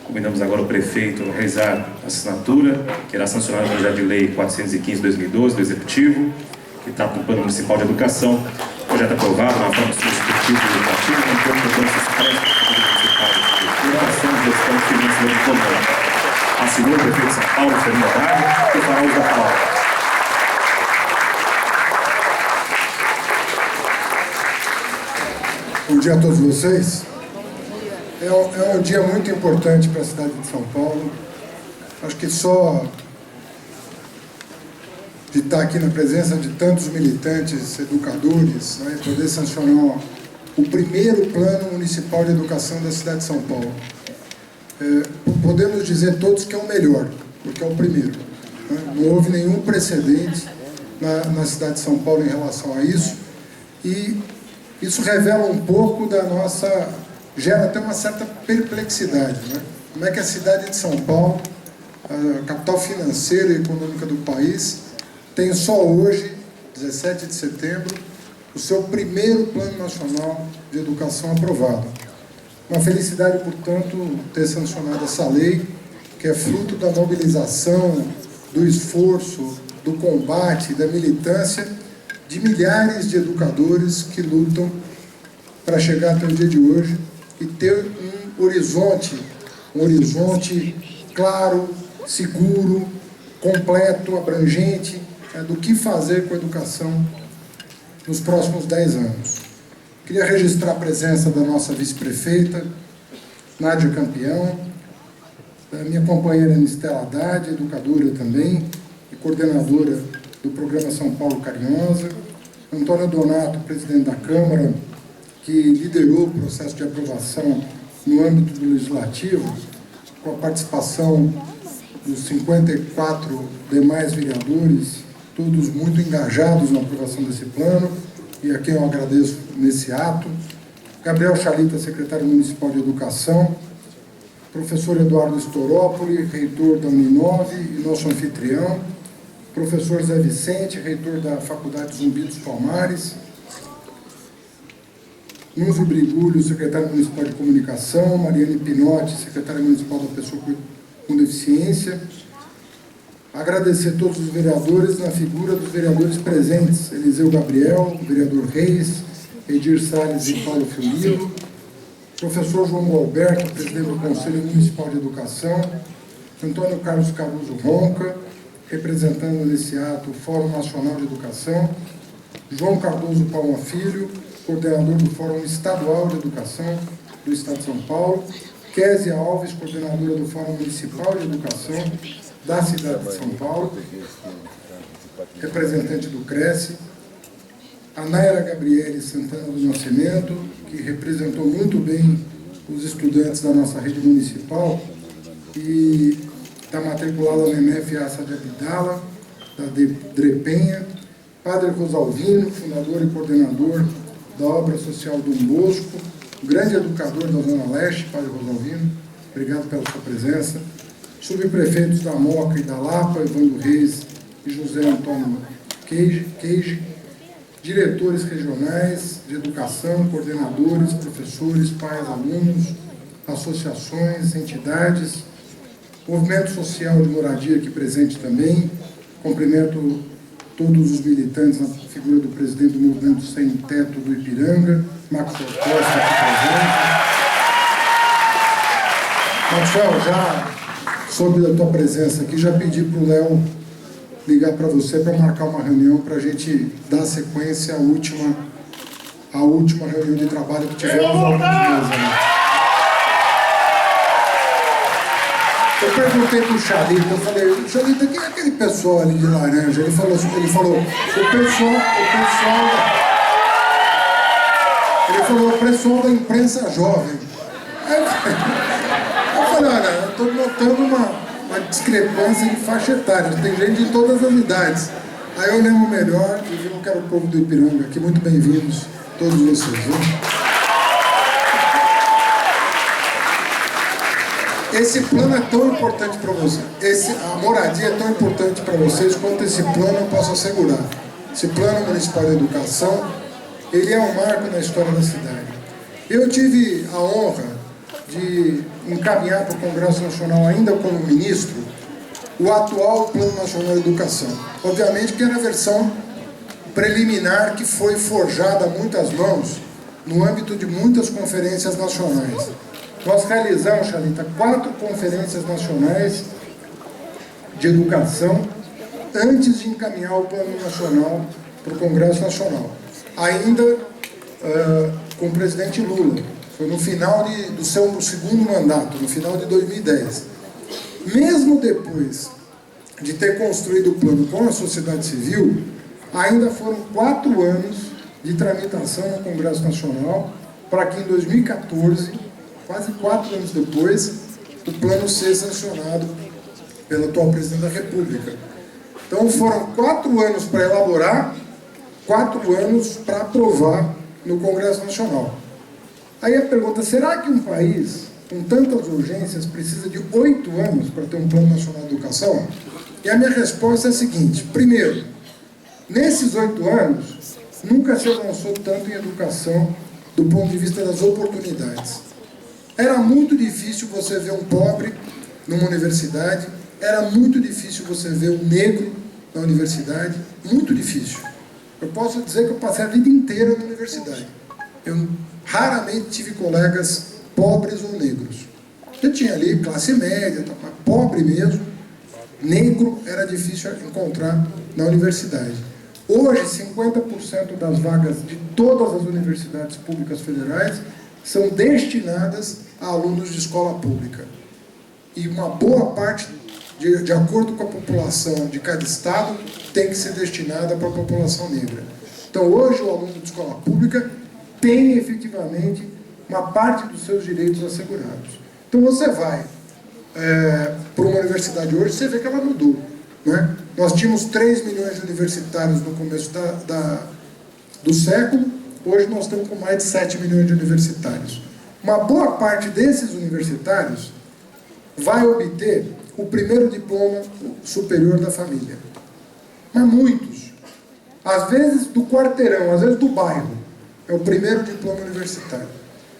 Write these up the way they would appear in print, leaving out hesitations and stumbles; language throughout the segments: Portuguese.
Convidamos agora o prefeito a realizar a assinatura, que irá sancionar o projeto de lei 415/2012 do Executivo, que trata do Plano Municipal de Educação. Projeto aprovado na forma substitutiva do Educativo, enquanto o plano supremo de inovação, gestão e financiamento econômico. Assinou o prefeito de São Paulo, Fernando Haddad, que fará uso da palavra. Bom dia a todos vocês. É um dia muito importante para a cidade de São Paulo. Acho que só de estar aqui na presença de tantos militantes, educadores, né, poder sancionar o primeiro Plano Municipal de Educação da cidade de São Paulo. Podemos dizer todos que é o melhor, porque é o primeiro. Né? Não houve nenhum precedente na cidade de São Paulo em relação a isso. E isso revela um pouco da nossa... gera até uma certa perplexidade, né? Como é que a cidade de São Paulo, a capital financeira e econômica do país, tem só hoje, 17 de setembro, o seu primeiro Plano Nacional de Educação aprovado. Uma felicidade, portanto, ter sancionado essa lei, que é fruto da mobilização, do esforço, do combate, da militância de milhares de educadores que lutam para chegar até o dia de hoje e ter um horizonte claro, seguro, completo, abrangente, do que fazer com a educação nos próximos 10 anos. Queria registrar a presença da nossa vice-prefeita, Nádia Campeão, da minha companheira Anistela Haddad, educadora também, e coordenadora do programa São Paulo Carinhosa, Antônio Donato, presidente da Câmara, que liderou o processo de aprovação no âmbito do Legislativo, com a participação dos 54 demais vereadores, todos muito engajados na aprovação desse plano, e a quem eu agradeço nesse ato. Gabriel Chalita, secretário municipal de Educação, professor Eduardo Storópoli, reitor da Uninove e nosso anfitrião, professor Zé Vicente, reitor da Faculdade Zumbi dos Palmares, Núvio Brigulho, secretário municipal de Comunicação, Mariane Pinotti, secretária municipal da Pessoa com Deficiência. Agradecer a todos os vereadores na figura dos vereadores presentes, Eliseu Gabriel, vereador Reis, Edir Salles e Paulo Fililo, professor João Alberto, presidente do Conselho Municipal de Educação, Antônio Carlos Caruso Ronca, representando nesse ato o Fórum Nacional de Educação, João Cardoso Palma Filho, coordenador do Fórum Estadual de Educação do Estado de São Paulo, Késia Alves, coordenadora do Fórum Municipal de Educação da cidade de São Paulo, representante do Cresce, a Naira Gabriele Santana do Nascimento, que representou muito bem os estudantes da nossa rede municipal, e da matriculada na MEF Assa de Abdala, da Drepenha, Padre Rosalvino, fundador e coordenador da obra social Dom Bosco, grande educador da Zona Leste, Padre Rosalvino, obrigado pela sua presença. Subprefeitos da Moca e da Lapa, Evandro Reis e José Antônio Queixe, diretores regionais de educação, coordenadores, professores, pais, alunos, associações, entidades, movimento social de moradia aqui presente também. Cumprimento todos os militantes na figura do presidente do Movimento Sem Teto do Ipiranga, Maxwell Costa, aqui presente. Maxwell, já soube da tua presença aqui, já pedi para o Léo ligar para você para marcar uma reunião para a gente dar sequência à última reunião de trabalho que tivemos há alguns meses. Né? Eu perguntei para o Chalita, eu falei, Chalita, quem é aquele pessoal ali de laranja? Ele falou, o pessoal da imprensa jovem. Aí eu falei, olha, eu estou notando uma discrepância de faixa etária, tem gente de todas as idades. Aí eu lembro melhor e vi que era o povo do Ipiranga, aqui, muito bem-vindos todos vocês. Viu? Esse plano é tão importante para você, a moradia é tão importante para vocês quanto esse plano eu posso assegurar. Esse Plano Municipal de Educação, ele é um marco na história da cidade. Eu tive a honra de encaminhar para o Congresso Nacional, ainda como ministro, o atual Plano Nacional de Educação. Obviamente que era a versão preliminar que foi forjada a muitas mãos no âmbito de muitas conferências nacionais. Nós realizamos, Chalita, 4 conferências nacionais de educação antes de encaminhar o Plano Nacional para o Congresso Nacional. Ainda com o presidente Lula. Foi no final do seu segundo mandato, no final de 2010. Mesmo depois de ter construído o plano com a sociedade civil, ainda foram 4 anos de tramitação no Congresso Nacional para que em 2014, quase 4 anos depois, o plano seja sancionado pelo atual presidente da República. Então foram 4 anos para elaborar, 4 anos para aprovar no Congresso Nacional. Aí a pergunta, será que um país com tantas urgências precisa de 8 anos para ter um Plano Nacional de Educação? E a minha resposta é a seguinte: primeiro, nesses 8 anos, nunca se avançou tanto em educação do ponto de vista das oportunidades. Era muito difícil você ver um pobre numa universidade, era muito difícil você ver um negro na universidade, muito difícil. Eu posso dizer que eu passei a vida inteira na universidade. Eu raramente tive colegas pobres ou negros. Eu tinha ali classe média, mas pobre mesmo, negro era difícil encontrar na universidade. Hoje, 50% das vagas de todas as universidades públicas federais são destinadas a alunos de escola pública. E uma boa parte, de acordo com a população de cada estado, tem que ser destinada para a população negra. Então, hoje, o aluno de escola pública tem, efetivamente, uma parte dos seus direitos assegurados. Então, você vai para uma universidade hoje, você vê que ela mudou, né? Nós tínhamos 3 milhões de universitários no começo do século, hoje nós estamos com mais de 7 milhões de universitários. Uma boa parte desses universitários vai obter o primeiro diploma superior da família. Mas muitos, às vezes do quarteirão, às vezes do bairro, é o primeiro diploma universitário.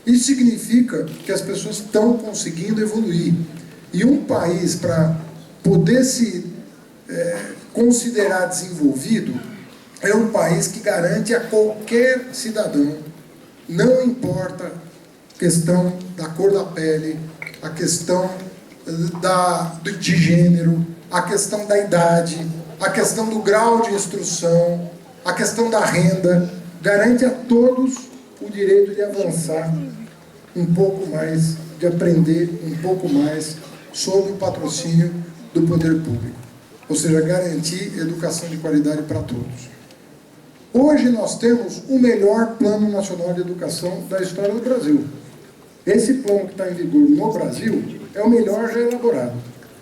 Isso significa que as pessoas estão conseguindo evoluir. E um país, para poder se considerar desenvolvido, é um país que garante a qualquer cidadão, não importa a questão da cor da pele, a questão de gênero, a questão da idade, a questão do grau de instrução, a questão da renda, garante a todos o direito de avançar um pouco mais, de aprender um pouco mais sob o patrocínio do poder público. Ou seja, garantir educação de qualidade para todos. Hoje nós temos o melhor Plano Nacional de Educação da história do Brasil. Esse plano que está em vigor no Brasil é o melhor já elaborado.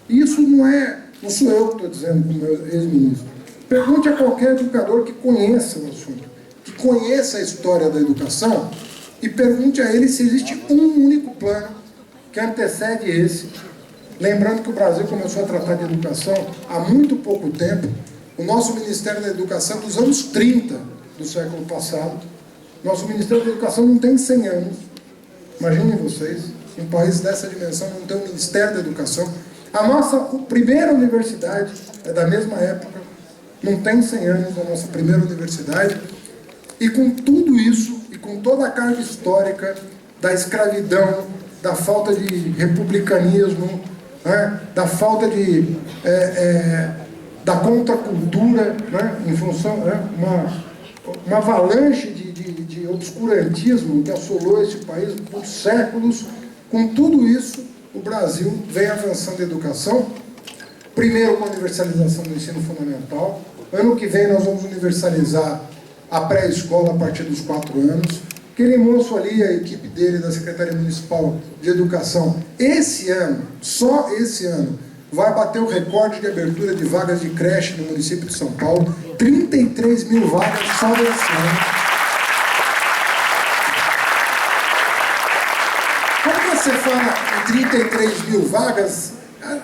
E isso não sou eu que estou dizendo como meu ex-ministro. Pergunte a qualquer educador que conheça o assunto, que conheça a história da educação, e pergunte a ele se existe um único plano que antecede esse. Lembrando que o Brasil começou a tratar de educação há muito pouco tempo. O nosso Ministério da Educação, dos anos 30 do século passado, nosso Ministério da Educação não tem 100 anos. Imaginem vocês, um país dessa dimensão não tem um Ministério da Educação. A nossa primeira universidade é da mesma época, não tem 100 anos a nossa primeira universidade. E com tudo isso, e com toda a carga histórica da escravidão, da falta de republicanismo, né, da falta da contracultura, né, em função, né, uma avalanche de obscurantismo que assolou esse país por séculos. Com tudo isso, o Brasil vem avançando em educação, primeiro com a universalização do ensino fundamental. Ano que vem nós vamos universalizar a pré-escola a partir dos 4 anos. Aquele moço ali, a equipe dele da Secretaria Municipal de Educação, esse ano, só esse ano, vai bater o recorde de abertura de vagas de creche no município de São Paulo, 33 mil vagas só esse ano. Quando você fala em 33 mil vagas,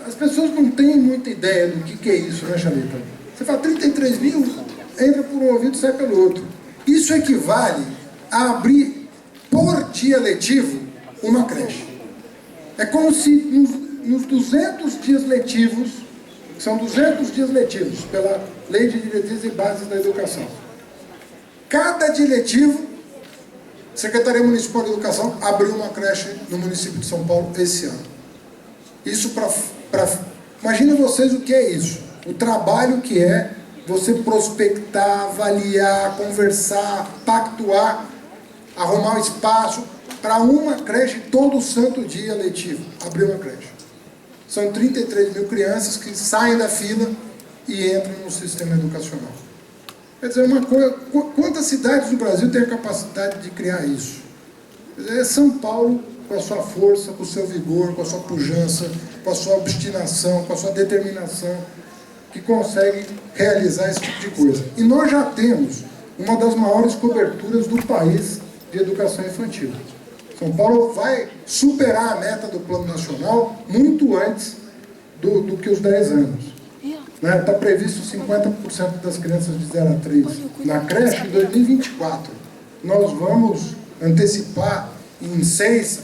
as pessoas não têm muita ideia do que é isso, né, Chalita? Você fala 33 mil, entra por um ouvido e sai pelo outro. Isso equivale a abrir por dia letivo uma creche. É como se nos 200 dias letivos, são 200 dias letivos pela Lei de Diretrizes e Bases da Educação, cada dia letivo, a Secretaria Municipal de Educação abriu uma creche no município de São Paulo esse ano. Isso imagina vocês o que é isso, o trabalho que é você prospectar, avaliar, conversar, pactuar, arrumar um espaço para uma creche todo santo dia letivo, abrir uma creche. São 33 mil crianças que saem da fila e entram no sistema educacional. Quer dizer, uma coisa, quantas cidades do Brasil têm a capacidade de criar isso? Quer dizer, é São Paulo, com a sua força, com o seu vigor, com a sua pujança, com a sua obstinação, com a sua determinação, que consegue realizar esse tipo de coisa. E nós já temos uma das maiores coberturas do país de educação infantil. São Paulo vai superar a meta do Plano Nacional muito antes do que os 10 anos. Está previsto 50% das crianças de 0 a 3 na creche em 2024. Nós vamos antecipar em 6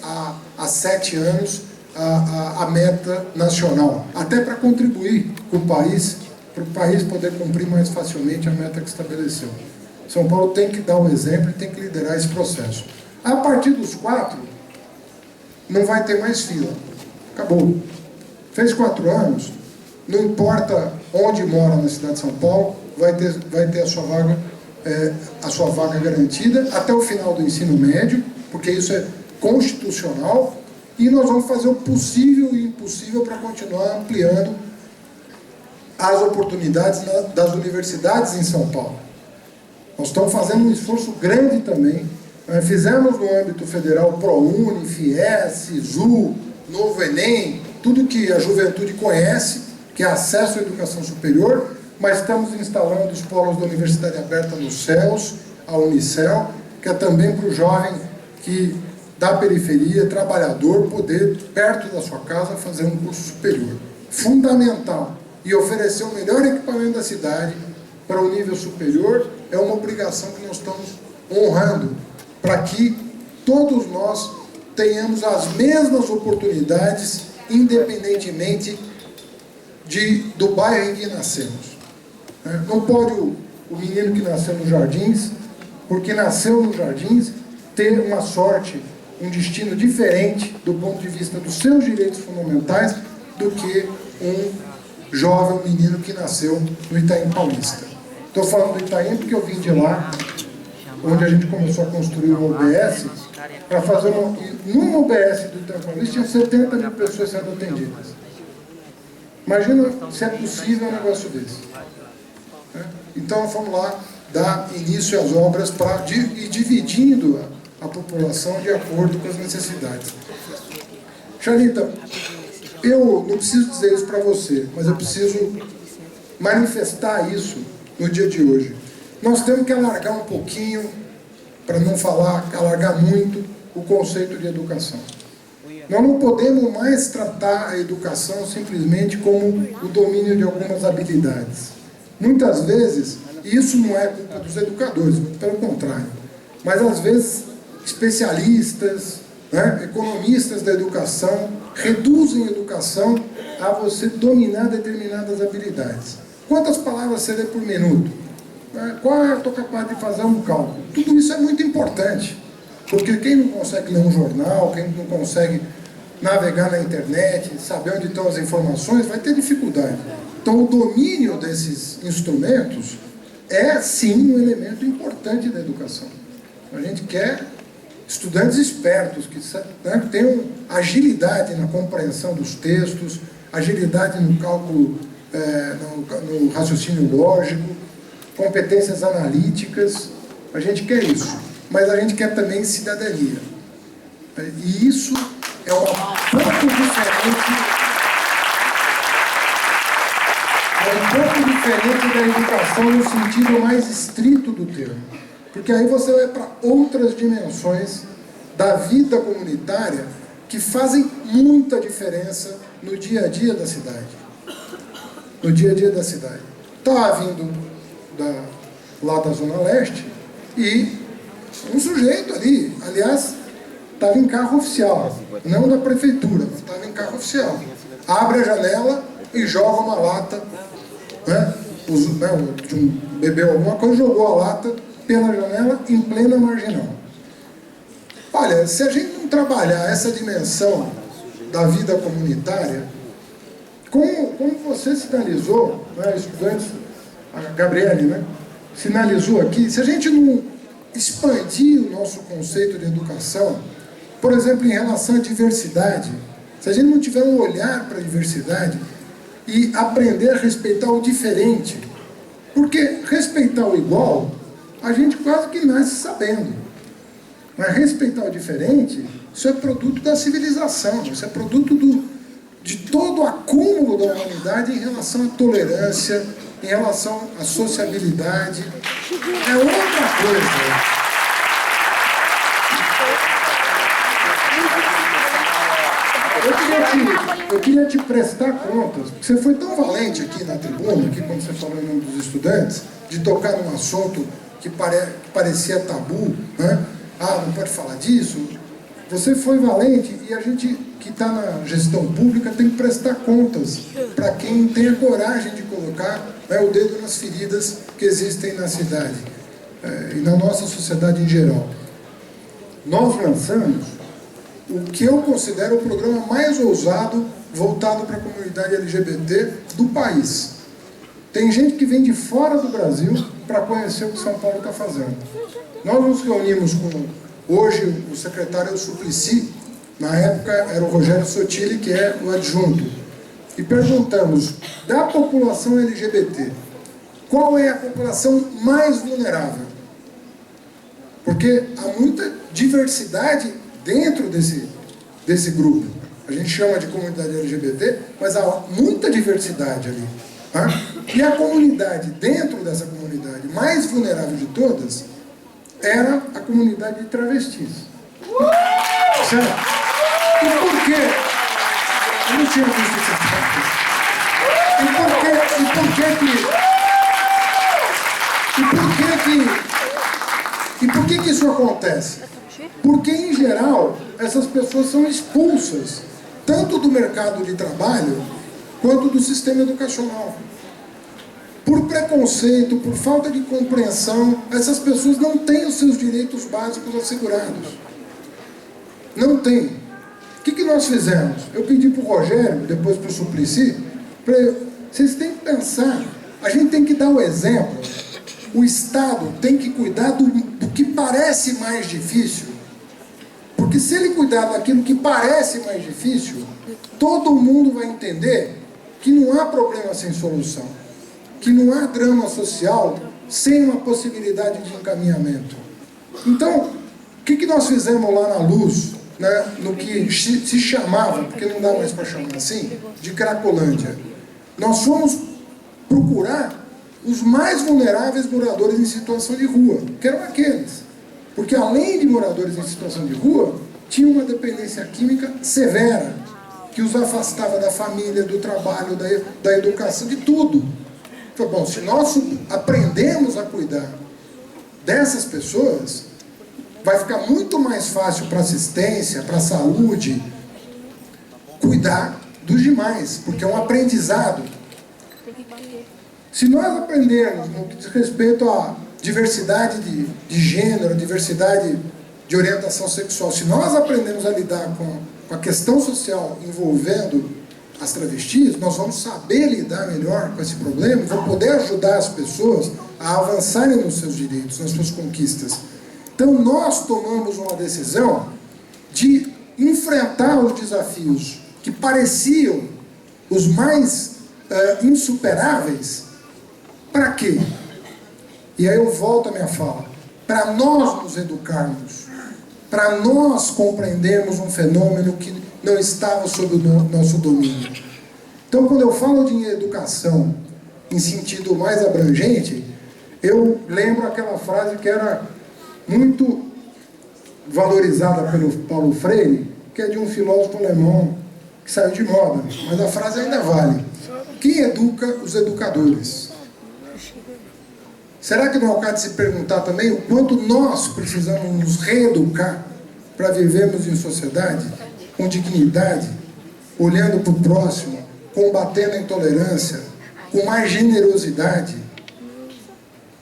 a 7 anos a meta nacional, até para contribuir com o país, para o país poder cumprir mais facilmente a meta que estabeleceu. São Paulo tem que dar o exemplo e tem que liderar esse processo. A partir dos 4, não vai ter mais fila. Acabou. Fez 4 anos, não importa onde mora na cidade de São Paulo, vai ter a sua vaga garantida até o final do ensino médio, porque isso é constitucional, e nós vamos fazer o possível e o impossível para continuar ampliando as oportunidades das universidades em São Paulo. Nós estamos fazendo um esforço grande também. Fizemos no âmbito federal ProUni, FIES, SISU, Novo Enem, tudo que a juventude conhece, que é acesso à educação superior, mas estamos instalando os polos da Universidade Aberta nos CELS, a Unicel, que é também para o jovem que da periferia, trabalhador, poder, perto da sua casa, fazer um curso superior. Fundamental. E oferecer o melhor equipamento da cidade para o nível superior é uma obrigação que nós estamos honrando, para que todos nós tenhamos as mesmas oportunidades, independentemente do bairro em que nascemos. Não pode o menino que nasceu nos Jardins, porque nasceu nos Jardins, ter uma sorte, um destino diferente do ponto de vista dos seus direitos fundamentais do que um jovem menino que nasceu no Itaim Paulista. Estou falando do Itaim porque eu vim de lá, onde a gente começou a construir uma UBS, para fazer numa UBS do Itaim Paulista tinha 70 mil pessoas sendo atendidas. Imagina se é possível um negócio desse. Então vamos lá dar início às obras e dividindo a população de acordo com as necessidades. Charita, eu não preciso dizer isso para você, mas eu preciso manifestar isso no dia de hoje. Nós temos que alargar um pouquinho, para não falar, alargar muito o conceito de educação. Nós não podemos mais tratar a educação simplesmente como o domínio de algumas habilidades. Muitas vezes, isso não é culpa dos educadores, muito pelo contrário, mas às vezes especialistas, economistas da educação, reduzem a educação a você dominar determinadas habilidades. Quantas palavras você lê por minuto? Qual eu estou capaz de fazer um cálculo? Tudo isso é muito importante, porque quem não consegue ler um jornal, quem não consegue navegar na internet, saber onde estão as informações, vai ter dificuldade. Então, o domínio desses instrumentos é, sim, um elemento importante da educação. A gente quer estudantes espertos, que tenham agilidade na compreensão dos textos, agilidade no cálculo, no raciocínio lógico, competências analíticas. A gente quer isso, mas a gente quer também cidadania. E isso é um pouco diferente da educação no sentido mais estrito do termo. Porque aí você vai para outras dimensões da vida comunitária que fazem muita diferença no dia a dia da cidade. No dia a dia da cidade. Estava vindo lá da Zona Leste e um sujeito ali, aliás, estava em carro oficial, não da prefeitura, mas estava em carro oficial. Abre a janela e joga uma lata, né? Bebeu alguma coisa, jogou a lata pela janela em plena marginal. Olha, se a gente não trabalhar essa dimensão da vida comunitária, como você sinalizou, né, estudantes, a Gabriele, né, sinalizou aqui, se a gente não expandir o nosso conceito de educação, por exemplo, em relação à diversidade, se a gente não tiver um olhar para a diversidade e aprender a respeitar o diferente, porque respeitar o igual, a gente quase que nasce sabendo. Mas respeitar o diferente, isso é produto da civilização, isso é produto de todo o acúmulo da humanidade em relação à tolerância, em relação à sociabilidade. É outra coisa. Eu queria te prestar contas, porque você foi tão valente aqui na tribuna, aqui quando você falou em nome dos estudantes, de tocar num assunto que parecia tabu, né? Ah, não pode falar disso. Você foi valente e a gente que está na gestão pública tem que prestar contas para quem tem a coragem de colocar, né, o dedo nas feridas que existem na cidade e na nossa sociedade em geral. Nós lançamos o que eu considero o programa mais ousado voltado para a comunidade LGBT do país. Tem gente que vem de fora do Brasil para conhecer o que São Paulo está fazendo. Nós nos reunimos com, hoje o secretário é o Suplicy, na época era o Rogério Sotile, que é o adjunto, e perguntamos, da população LGBT, qual é a população mais vulnerável? Porque há muita diversidade dentro desse grupo. A gente chama de comunidade LGBT, mas há muita diversidade ali. Tá? E a comunidade, dentro dessa comunidade mais vulnerável de todas, era a comunidade de travestis. Certo? E por quê? Eu não tinha visto esse fato. E por que isso acontece? Porque, em geral, essas pessoas são expulsas, tanto do mercado de trabalho, quanto do sistema educacional. Por preconceito, por falta de compreensão, essas pessoas não têm os seus direitos básicos assegurados. Não têm. O que nós fizemos? Eu pedi para o Rogério, depois para o Suplicy, vocês têm que pensar, a gente tem que dar o exemplo, o Estado tem que cuidar do que parece mais difícil, porque se ele cuidar daquilo que parece mais difícil, todo mundo vai entender que não há problema sem solução, que não há drama social sem uma possibilidade de encaminhamento. Então, o que nós fizemos lá na Luz, né, no que se chamava, porque não dá mais para chamar assim, de Cracolândia? Nós fomos procurar os mais vulneráveis moradores em situação de rua, que eram aqueles. Porque além de moradores em situação de rua, tinha uma dependência química severa, que os afastava da família, do trabalho, da educação, de tudo. Foi bom, se nós aprendemos a cuidar dessas pessoas, vai ficar muito mais fácil para assistência, para a saúde, cuidar dos demais, porque é um aprendizado. Se nós aprendermos no que diz respeito à diversidade de gênero, diversidade de orientação sexual, se nós aprendemos a lidar com a questão social envolvendo as travestis, nós vamos saber lidar melhor com esse problema, vamos poder ajudar as pessoas a avançarem nos seus direitos, nas suas conquistas. Então nós tomamos uma decisão de enfrentar os desafios que pareciam os mais insuperáveis. Para quê? E aí eu volto à minha fala. Para nós nos educarmos, para nós compreendermos um fenômeno que não estava sob o nosso domínio. Então, quando eu falo de educação em sentido mais abrangente, eu lembro aquela frase que era muito valorizada pelo Paulo Freire, que é de um filósofo alemão que saiu de moda, mas a frase ainda vale. Quem educa os educadores? Será que não é o caso de se perguntar também o quanto nós precisamos nos reeducar para vivermos em sociedade com dignidade, olhando para o próximo, combatendo a intolerância, com mais generosidade?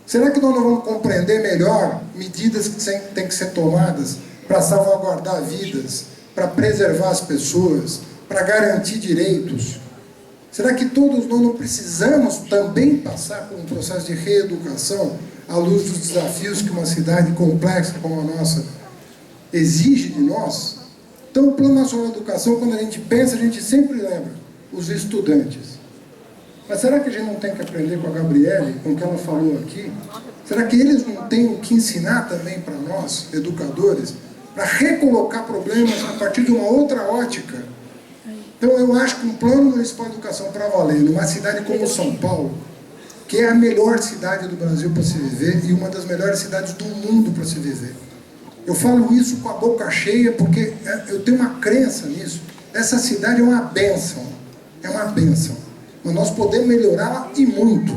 Será que nós não vamos compreender melhor medidas que têm que ser tomadas para salvaguardar vidas, para preservar as pessoas, para garantir direitos? Será que todos nós não precisamos também passar por um processo de reeducação à luz dos desafios que uma cidade complexa como a nossa exige de nós? Então, o Plano Nacional de Educação, quando a gente pensa, a gente sempre lembra os estudantes. Mas será que a gente não tem que aprender com a Gabriele, com o que ela falou aqui? Será que eles não têm o que ensinar também para nós, educadores, para recolocar problemas a partir de uma outra ótica? Então, eu acho que um Plano Municipal de Educação para valer, numa cidade como São Paulo, que é a melhor cidade do Brasil para se viver e uma das melhores cidades do mundo para se viver. Eu falo isso com a boca cheia porque eu tenho uma crença nisso. Essa cidade é uma bênção, mas nós podemos melhorá-la e muito.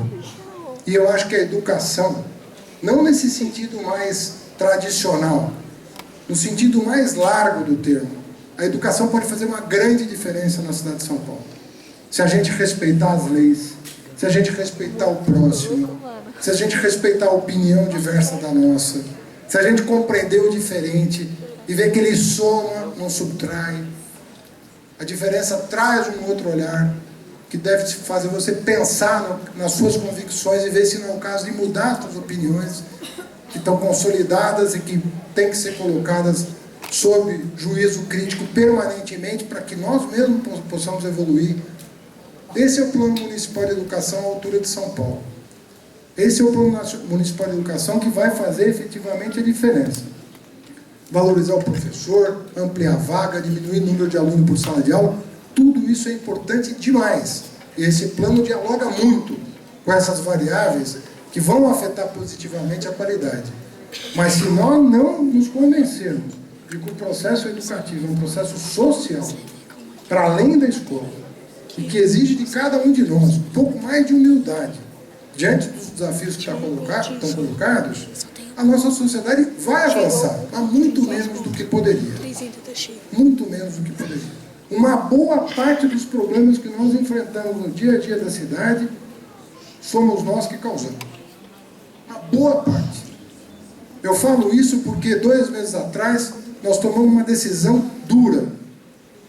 E eu acho que a educação, não nesse sentido mais tradicional, no sentido mais largo do termo, a educação pode fazer uma grande diferença na cidade de São Paulo. Se a gente respeitar as leis, se a gente respeitar o próximo, se a gente respeitar a opinião diversa da nossa, se a gente compreender o diferente e ver que ele soma, não subtrai, a diferença traz um outro olhar que deve fazer você pensar nas suas convicções e ver se não é o caso de mudar as suas opiniões que estão consolidadas e que têm que ser colocadas sob juízo crítico permanentemente para que nós mesmos possamos evoluir. Esse é o Plano Municipal de Educação à altura de São Paulo. Esse é o Plano Municipal de Educação que vai fazer efetivamente a diferença. Valorizar o professor, ampliar a vaga, diminuir o número de alunos por sala de aula, tudo isso é importante demais. E esse plano dialoga muito com essas variáveis que vão afetar positivamente a qualidade. Mas se nós não nos convencermos de que o processo educativo é um processo social, para além da escola, e que exige de cada um de nós um pouco mais de humildade diante dos desafios que estão colocados, a nossa sociedade vai avançar, mas muito menos do que poderia. Muito menos do que poderia. Uma boa parte dos problemas que nós enfrentamos no dia a dia da cidade, somos nós que causamos. Uma boa parte. Eu falo isso porque 2 meses atrás, nós tomamos uma decisão dura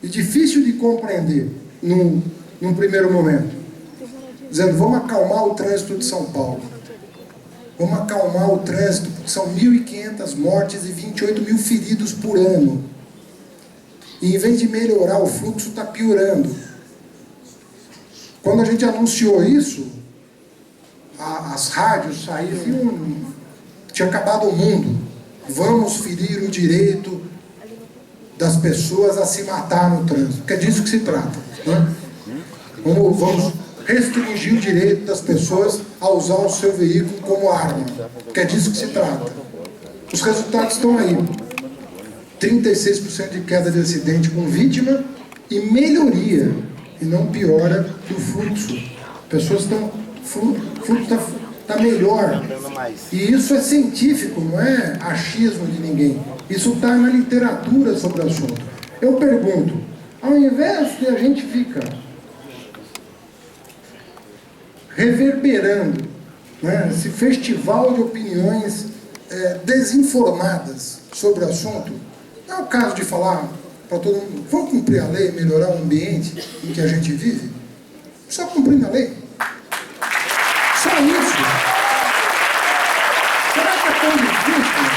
e difícil de compreender num primeiro momento, dizendo, vamos acalmar o trânsito de São Paulo. Vamos acalmar o trânsito, porque são 1.500 mortes e 28 mil feridos por ano. E em vez de melhorar, o fluxo está piorando. Quando a gente anunciou isso, as rádios saíram, tinha acabado o mundo. Vamos ferir o direito das pessoas a se matar no trânsito, porque é disso que se trata, né? Vamos restringir o direito das pessoas a usar o seu veículo como arma, porque é disso que se trata. Os resultados estão aí. 36% de queda de acidente com vítima e melhoria, e não piora, do fluxo. Pessoas estão... O fluxo está melhor. E isso é científico, não é achismo de ninguém. Isso está na literatura sobre o assunto. Eu pergunto, ao invés de a gente ficar reverberando, né, esse festival de opiniões desinformadas sobre o assunto, não é o caso de falar para todo mundo, vamos cumprir a lei, melhorar o ambiente em que a gente vive? Só cumprindo a lei. Só isso. Será que é tão difícil?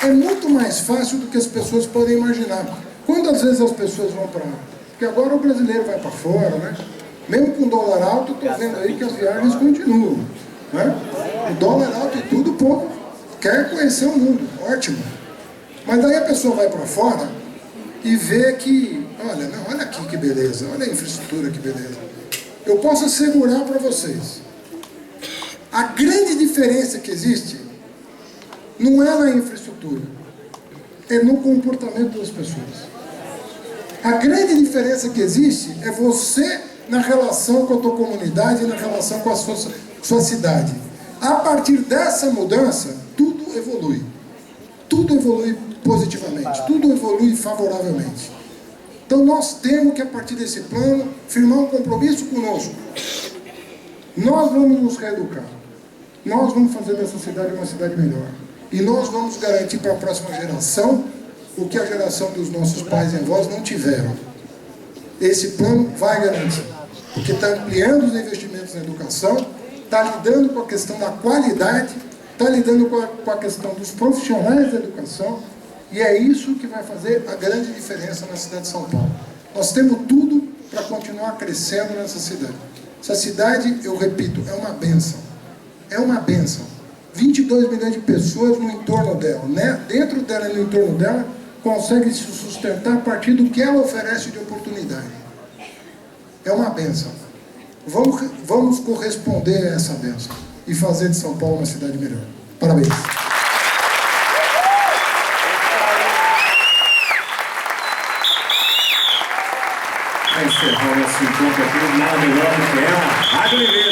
É muito mais fácil do que as pessoas podem imaginar. Quantas vezes as pessoas vão para... Porque agora o brasileiro vai para fora, né? Mesmo com dólar alto, eu estou vendo aí que as viagens continuam, né? O dólar alto e tudo, o povo quer conhecer o mundo, ótimo. Mas daí a pessoa vai para fora e vê que, olha aqui que beleza, olha a infraestrutura que beleza. Eu posso assegurar para vocês, a grande diferença que existe não é na infraestrutura, é no comportamento das pessoas. A grande diferença que existe é você na relação com a tua comunidade, na relação com a sua cidade. A partir dessa mudança, tudo evolui. Tudo evolui positivamente, tudo evolui favoravelmente. Então nós temos que, a partir desse plano, firmar um compromisso conosco. Nós vamos nos reeducar. Nós vamos fazer dessa cidade uma cidade melhor. E nós vamos garantir para a próxima geração o que a geração dos nossos pais e avós não tiveram. Esse plano vai garantir. Porque está ampliando os investimentos na educação, está lidando com a questão da qualidade, está lidando com a questão dos profissionais da educação, e é isso que vai fazer a grande diferença na cidade de São Paulo. Nós temos tudo para continuar crescendo nessa cidade. Essa cidade, eu repito, é uma bênção. É uma bênção. 22 milhões de pessoas no entorno dela, né? Dentro dela e no entorno dela, conseguem se sustentar a partir do que ela oferece de oportunidade. É uma bênção. Vamos corresponder a essa bênção e fazer de São Paulo uma cidade melhor. Parabéns. Para encerrar o nosso encontro aqui, nada melhor do que ela, Rádio Oliveira.